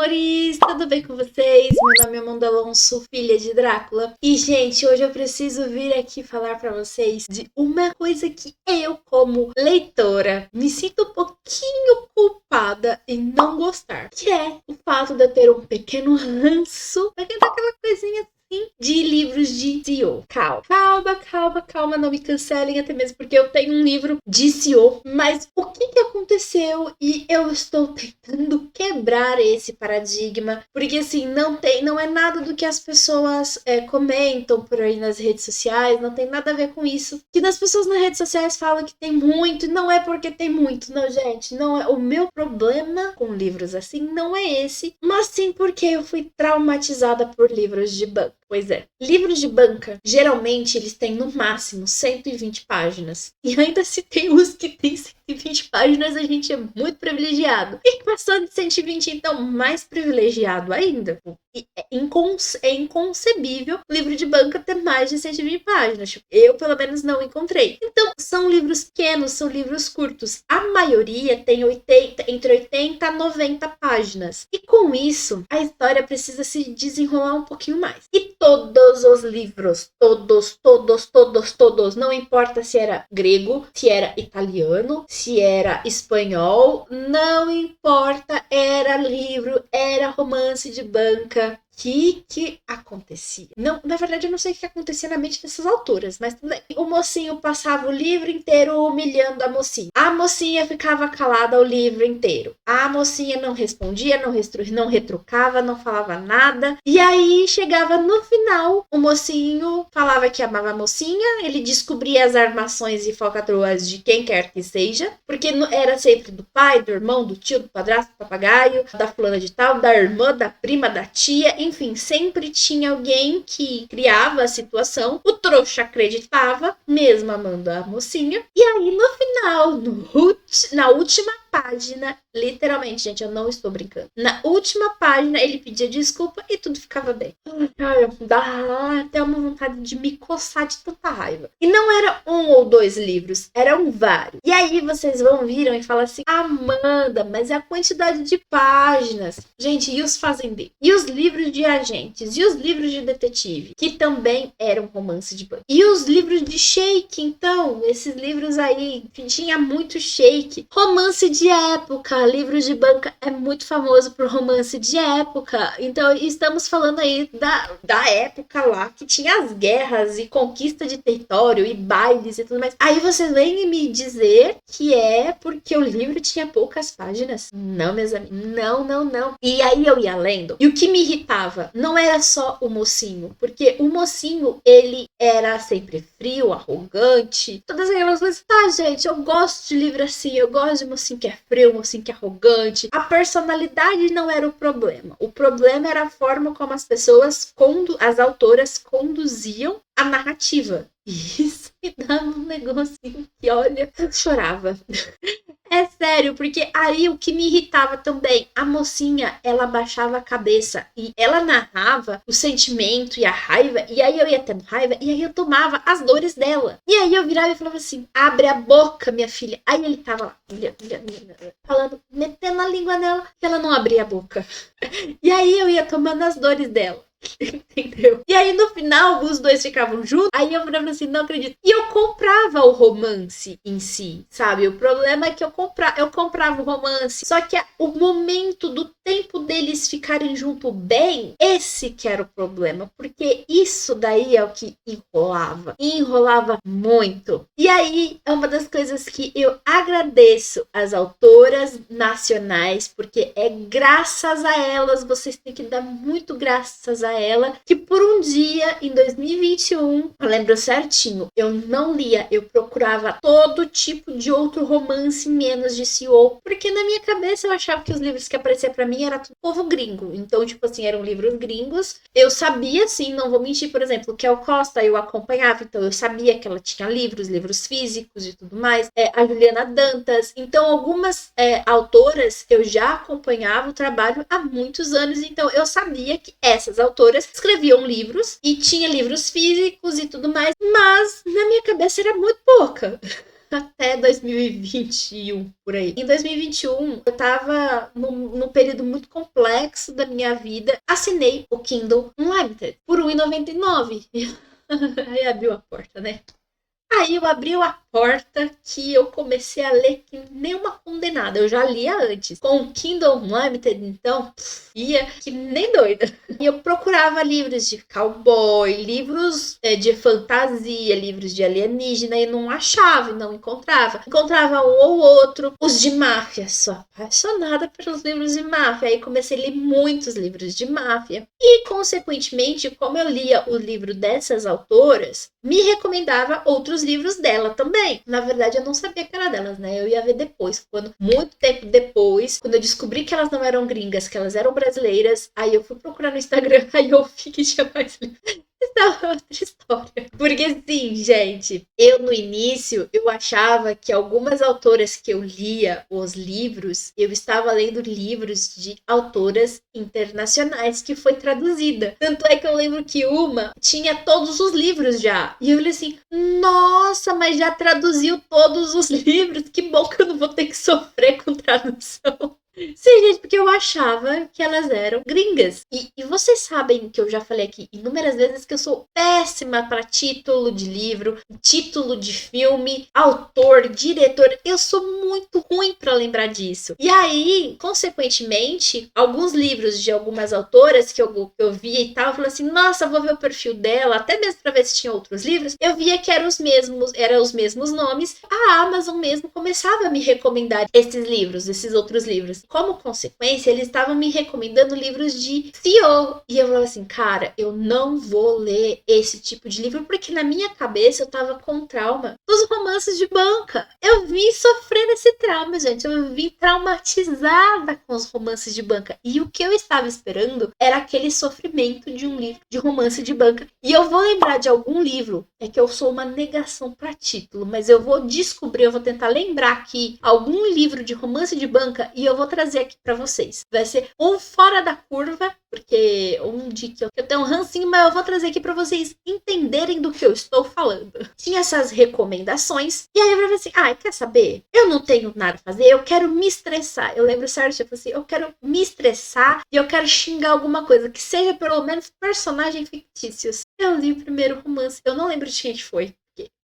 amores! Tudo bem com vocês? Meu nome é Amanda Alonso, filha de Drácula. E, gente, hoje eu preciso vir aqui falar pra vocês de uma coisa que eu, como leitora, me sinto um pouquinho culpada em não gostar. Que é o fato de eu ter um pequeno ranço, daquela coisinha de livros de CEO. Calma, não me cancelem, até mesmo porque eu tenho um livro de CEO. Mas o que aconteceu? E eu estou tentando quebrar esse paradigma, porque assim, não é nada do que as pessoas comentam por aí nas redes sociais, não tem nada a ver com isso. Que as pessoas nas redes sociais falam que tem muito, e não é porque tem muito, não, gente, não é. O meu problema com livros assim não é esse, mas sim porque eu fui traumatizada por livros de banco. Pois é, livros de banca, geralmente eles têm no máximo 120 páginas. E ainda se tem os que tem 120 páginas, a gente é muito privilegiado. E passando de 120, então, mais privilegiado ainda. E é inconcebível o livro de banca ter mais de 120 páginas. Eu, pelo menos, não encontrei. Então, são livros pequenos, são livros curtos. A maioria tem entre 80 a 90 páginas. E com isso, a história precisa se desenrolar um pouquinho mais. E todos os livros, todos, não importa se era grego, se era italiano, se era espanhol, não importa, era livro, era romance de banca. Que acontecia? Não, na verdade, eu não sei o que acontecia na mente dessas autoras, mas o mocinho passava o livro inteiro humilhando a mocinha. A mocinha ficava calada o livro inteiro. A mocinha não respondia, não retrucava, não falava nada. E aí chegava no final, o mocinho falava que amava a mocinha, ele descobria as armações e falcatruas de quem quer que seja, porque era sempre do pai, do irmão, do tio, do padrasto, do papagaio, da fulana de tal, da irmã, da prima, da tia, enfim, sempre tinha alguém que criava a situação, o trouxa acreditava, mesmo amando a mocinha, e aí no final, na última página, literalmente, gente, eu não estou brincando, na última página ele pedia desculpa e tudo ficava bem. Ai, dá até uma vontade de me coçar de tanta raiva. E não era um ou dois livros, eram vários. E aí vocês viram e falam assim, Amanda, mas é a quantidade de páginas. Gente, e os fazendeiros? E os livros de agentes? E os livros de detetive? Que também eram romance de banco. E os livros de shake, então? Esses livros aí, tinha muito shake. Romance de época. Livros de banca é muito famoso por romance de época. Então, estamos falando aí da época lá, que tinha as guerras e conquista de território e bailes e tudo mais. Aí vocês vêm me dizer que é porque o livro tinha poucas páginas. Não, meus amigos. Não. E aí eu ia lendo. E o que me irritava não era só o mocinho, porque o mocinho, ele era sempre frio, arrogante, todas aquelas coisas. Tá, gente, eu gosto de livro assim, eu gosto de mocinho que é frio, mocinho que é arrogante. A personalidade não era o problema. O problema era a forma como as pessoas, as autoras, conduziam a narrativa. Isso me dava um negocinho que, olha, eu chorava. É sério, porque aí o que me irritava também, a mocinha, ela baixava a cabeça e ela narrava o sentimento e a raiva, e aí eu ia tendo raiva, e aí eu tomava as dores dela. E aí eu virava e falava assim, abre a boca, minha filha. Aí ele tava lá, falando, metendo a língua nela, que ela não abria a boca. E aí eu ia tomando as dores dela. Entendeu? E aí no final os dois ficavam juntos. Aí eu falava assim, não acredito. E eu comprava o romance em si, sabe? O problema é que eu comprava o romance. Só que o momento do tempo deles ficarem junto bem, esse que era o problema. Porque isso daí é o que enrolava. E enrolava muito. E aí é uma das coisas que eu agradeço às autoras nacionais, porque é graças a elas, vocês têm que dar muito graças a ela, que por um dia, em 2021, eu lembro certinho, eu não lia, eu procurava todo tipo de outro romance menos de CEO, porque na minha cabeça eu achava que os livros que apareciam pra mim era tudo povo gringo, então, tipo assim, eram livros gringos, eu sabia, sim, não vou mentir, por exemplo, que a Costa eu acompanhava, então eu sabia que ela tinha livros físicos e tudo mais, a Juliana Dantas, então algumas autoras eu já acompanhava o trabalho há muitos anos, então eu sabia que essas autoras escreviam livros e tinha livros físicos e tudo mais, mas na minha cabeça era muito pouca. até 2021, por aí. Em 2021, eu tava num período muito complexo da minha vida. Assinei o Kindle Unlimited por R$1,99. Aí abriu a porta, né? Aí eu abri a porta que eu comecei a ler que nem uma condenada. Eu já lia antes. Com o Kindle Unlimited, então, ia que nem doida. E eu procurava livros de cowboy, livros de fantasia, livros de alienígena e não achava, não encontrava. Encontrava um ou outro. Os de máfia, sou apaixonada pelos livros de máfia. Aí comecei a ler muitos livros de máfia. E, consequentemente, como eu lia o livro dessas autoras, me recomendava outros livros dela também. Na verdade, eu não sabia que era delas, né? Eu ia ver depois. Quando, muito tempo depois, quando eu descobri que elas não eram gringas, que elas eram brasileiras, aí eu fui procurar no Instagram, aí eu vi que tinha mais livros. Isso é outra história. Porque sim, gente, eu no início, eu achava que algumas autoras que eu lia os livros, eu estava lendo livros de autoras internacionais que foi traduzida. Tanto é que eu lembro que uma tinha todos os livros já. E eu falei assim, nossa, mas já traduziu todos os livros, que bom que eu não vou ter que sofrer com tradução. Sim, gente, porque eu achava que elas eram gringas. E vocês sabem que eu já falei aqui inúmeras vezes que eu sou péssima para título de livro, título de filme, autor, diretor. Eu sou muito ruim para lembrar disso. E aí, consequentemente, alguns livros de algumas autoras que eu via e tal, eu falei assim, nossa, vou ver o perfil dela, até mesmo para ver se tinha outros livros. Eu via que eram os mesmos nomes. A Amazon mesmo começava a me recomendar esses livros, esses outros livros. Como consequência, eles estavam me recomendando livros de CEO. E eu falava assim, cara, eu não vou ler esse tipo de livro, porque na minha cabeça eu tava com trauma dos romances de banca. Eu vim sofrendo esse trauma, gente. Eu vim traumatizada com os romances de banca. E o que eu estava esperando era aquele sofrimento de um livro de romance de banca. E eu vou lembrar de algum livro, é que eu sou uma negação para título, mas eu vou descobrir, eu vou tentar lembrar aqui algum livro de romance de banca e eu vou trazer aqui para vocês. Vai ser um fora da curva, porque um de que eu tenho um rancinho, mas eu vou trazer aqui para vocês entenderem do que eu estou falando. Tinha essas recomendações, e aí eu falei assim, quer saber? Eu não tenho nada a fazer, eu quero me estressar. Eu lembro certo, tipo assim, eu quero me estressar e eu quero xingar alguma coisa, que seja pelo menos personagens fictícios. Eu li o primeiro romance, eu não lembro de quem foi.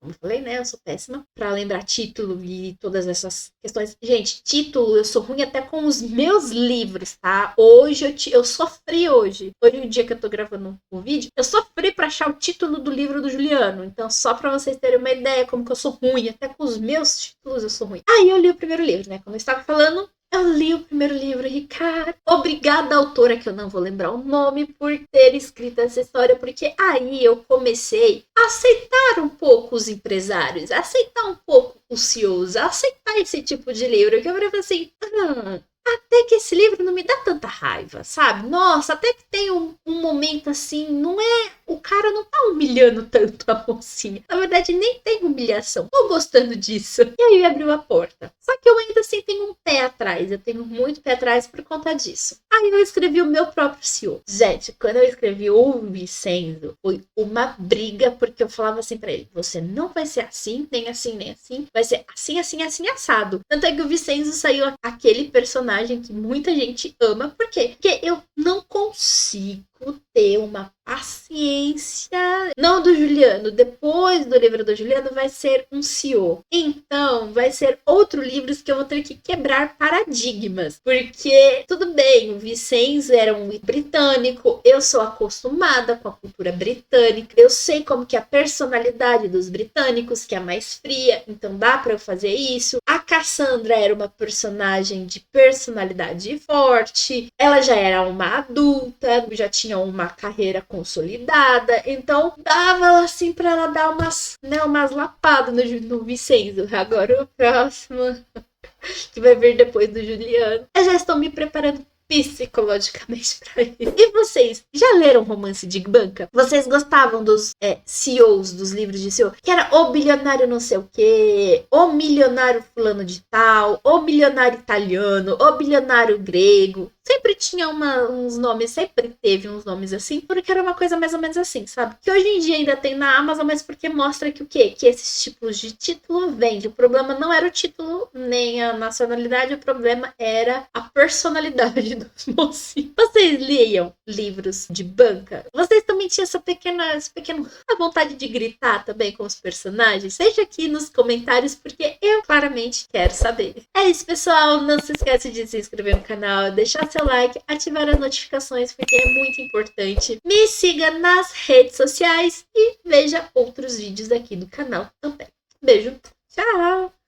Como eu falei, né? Eu sou péssima pra lembrar título e todas essas questões. Gente, título, eu sou ruim até com os meus livros, tá? Hoje, eu sofri hoje. Hoje, o dia que eu tô gravando o vídeo, eu sofri pra achar o título do livro do Juliano. Então, só pra vocês terem uma ideia como que eu sou ruim. Até com os meus títulos eu sou ruim. Aí, eu li o primeiro livro, né? Como eu estava falando, eu li o primeiro livro e, cara, obrigada, autora, que eu não vou lembrar o nome, por ter escrito essa história, porque aí eu comecei a aceitar um pouco os empresários, a aceitar um pouco os CEOs, a aceitar esse tipo de livro, que eu falei assim, até que esse livro não me dá tanta raiva, sabe? Nossa, até que tem um momento assim, não é... O cara não tá humilhando tanto a mocinha. Na verdade, nem tem humilhação. Tô gostando disso. E aí abriu a porta. Só que eu ainda assim tenho um pé atrás. Eu tenho muito pé atrás por conta disso. Aí eu escrevi o meu próprio CEO. Gente, quando eu escrevi o Vicenzo, foi uma briga, porque eu falava assim pra ele, você não vai ser assim, nem assim, nem assim. Vai ser assim, assim, assim, assado. Tanto é que o Vicenzo saiu aquele personagem que muita gente ama. Por quê? Porque eu não consigo ter uma paciência. Não do Juliano. Depois do livro do Juliano vai ser um CEO. Então vai ser outro livro que eu vou ter que quebrar paradigmas. Porque tudo bem, o Vicenzo era um britânico. Eu sou acostumada com a cultura britânica. Eu sei como que é a personalidade dos britânicos, que é mais fria. Então dá pra eu fazer isso. A Cassandra era uma personagem de personalidade forte. Ela já era uma adulta, já tinha uma carreira consolidada, então dava assim pra ela dar umas lapadas no Vicenzo. Agora o próximo que vai vir depois do Juliano, eu já estou me preparando psicologicamente pra isso. E vocês, já leram romance de banca? Vocês gostavam dos CEOs, dos livros de CEO? Que era o bilionário não sei o quê, o milionário fulano de tal, o bilionário italiano, o bilionário grego. sempre tinha uns nomes, sempre teve uns nomes assim, porque era uma coisa mais ou menos assim, sabe? Que hoje em dia ainda tem na Amazon, mas porque mostra que o quê? Que esses tipos de título vende. O problema não era o título, nem a nacionalidade, o problema era a personalidade dos mocinhos. Vocês liam livros de banca? Vocês também tinham essa pequena a vontade de gritar também com os personagens? Seja aqui nos comentários, porque eu claramente quero saber. É isso, pessoal. Não se esqueça de se inscrever no canal, deixar seu like, ativar as notificações, porque é muito importante. Me siga nas redes sociais e veja outros vídeos aqui do canal também. Beijo, tchau!